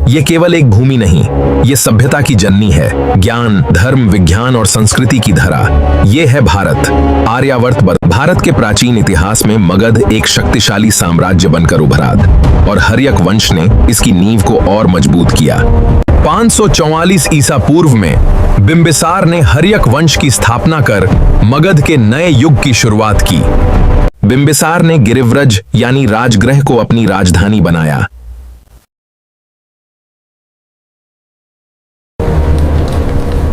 ये केवल एक भूमि नहीं, ये सभ्यता की जननी है, ज्ञान, धर्म, विज्ञान और संस्कृति की धरा। ये है भारत। आर्यावर्त। भारत के प्राचीन इतिहास में मगध एक शक्तिशाली साम्राज्य बनकर उभरा और हर्यक वंश ने इसकी नींव को और मजबूत किया। 544 ईसा पूर्व में बिंबिसार ने हर्यक वंश की स्थापना कर मगध के नए युग की शुरुआत की। बिंबिसार ने गिरिव्रज यानी राजगृह को अपनी राजधानी बनाया।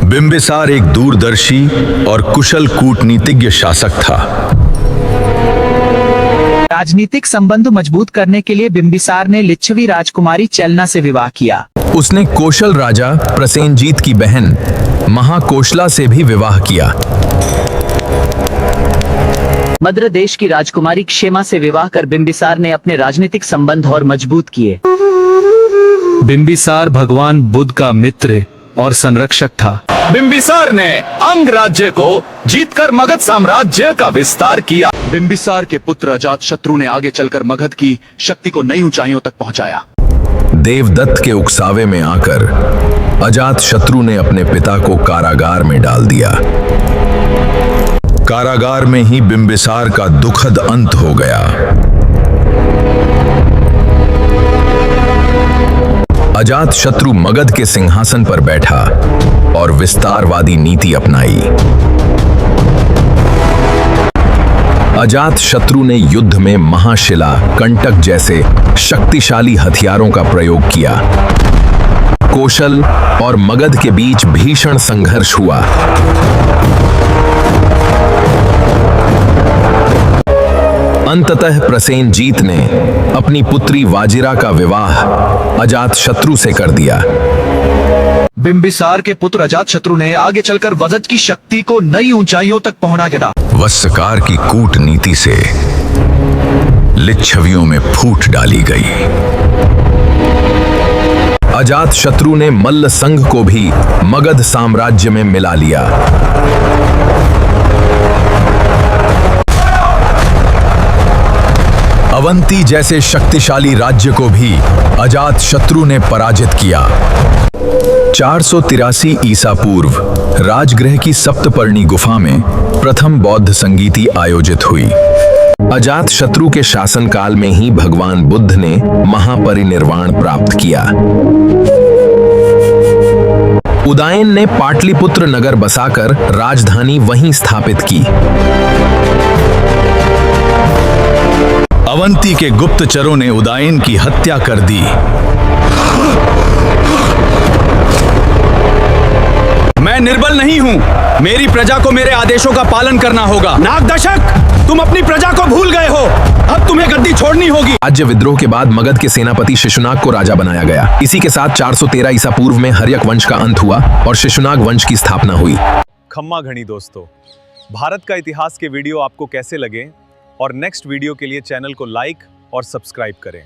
बिंबिसार एक दूरदर्शी और कुशल कूटनीतिज्ञ शासक था। राजनीतिक संबंध मजबूत करने के लिए बिंबिसार ने लिच्छवी राजकुमारी चेलना से विवाह किया। उसने कौशल राजा प्रसेनजीत की बहन महाकोशला से भी विवाह किया। मद्र देश की राजकुमारी क्षेमा से विवाह कर बिंबिसार ने अपने राजनीतिक संबंध और मजबूत किए। बिंबिसार भगवान बुद्ध का मित्र और संरक्षक था। बिंबिसार ने अंग राज्य को जीतकर मगध साम्राज्य का विस्तार किया। बिंबिसार के पुत्र अजातशत्रु ने आगे चलकर मगध की शक्ति को नई ऊंचाइयों तक पहुंचाया। देवदत्त के उकसावे में आकर अजातशत्रु ने अपने पिता को कारागार में डाल दिया। कारागार में ही बिंबिसार का दुखद अंत हो गया। अजातशत्रु मगध के सिंहासन पर बैठा और विस्तारवादी नीति अपनाई। अजातशत्रु ने युद्ध में महाशिला, कंटक जैसे शक्तिशाली हथियारों का प्रयोग किया। कौशल और मगध के बीच भीषण संघर्ष हुआ। अंततः प्रसेनजीत ने अपनी पुत्री वाजिरा का विवाह अजातशत्रु से कर दिया। बिंबिसार के पुत्र अजातशत्रु ने आगे चलकर मगध की शक्ति को नई ऊंचाइयों तक पहुंचा दिया। वस्सकार की कूटनीति से लिच्छवियों में फूट डाली गई। अजातशत्रु ने मल्ल संघ को भी मगध साम्राज्य में मिला लिया। अवंती जैसे शक्तिशाली राज्य को भी अजातशत्रु ने पराजित किया। 483 ईसा पूर्व राजगृह की सप्तपर्णी गुफा में प्रथम बौद्ध संगीति आयोजित हुई। अजातशत्रु के शासनकाल में ही भगवान बुद्ध ने महापरिनिर्वाण प्राप्त किया। उदयन ने पाटलिपुत्र नगर बसाकर राजधानी वहीं स्थापित की। अवंती के गुप्तचरों ने उदयन की हत्या कर दी। मैं निर्बल नहीं हूँ, मेरी प्रजा को मेरे आदेशों का पालन करना होगा। नागदशक, तुम अपनी प्रजा को भूल गए हो, अब तुम्हें गद्दी छोड़नी होगी। राज्य विद्रोह के बाद मगध के सेनापति शिशुनाग को राजा बनाया गया। इसी के साथ 413 ईसा पूर्व में हर्यक वंश का अंत हुआ और शिशुनाग वंश की स्थापना हुई। खम्मा घणी दोस्तों, भारत का इतिहास के वीडियो आपको कैसे लगे और नेक्स्ट वीडियो के लिए चैनल को लाइक और सब्सक्राइब करें।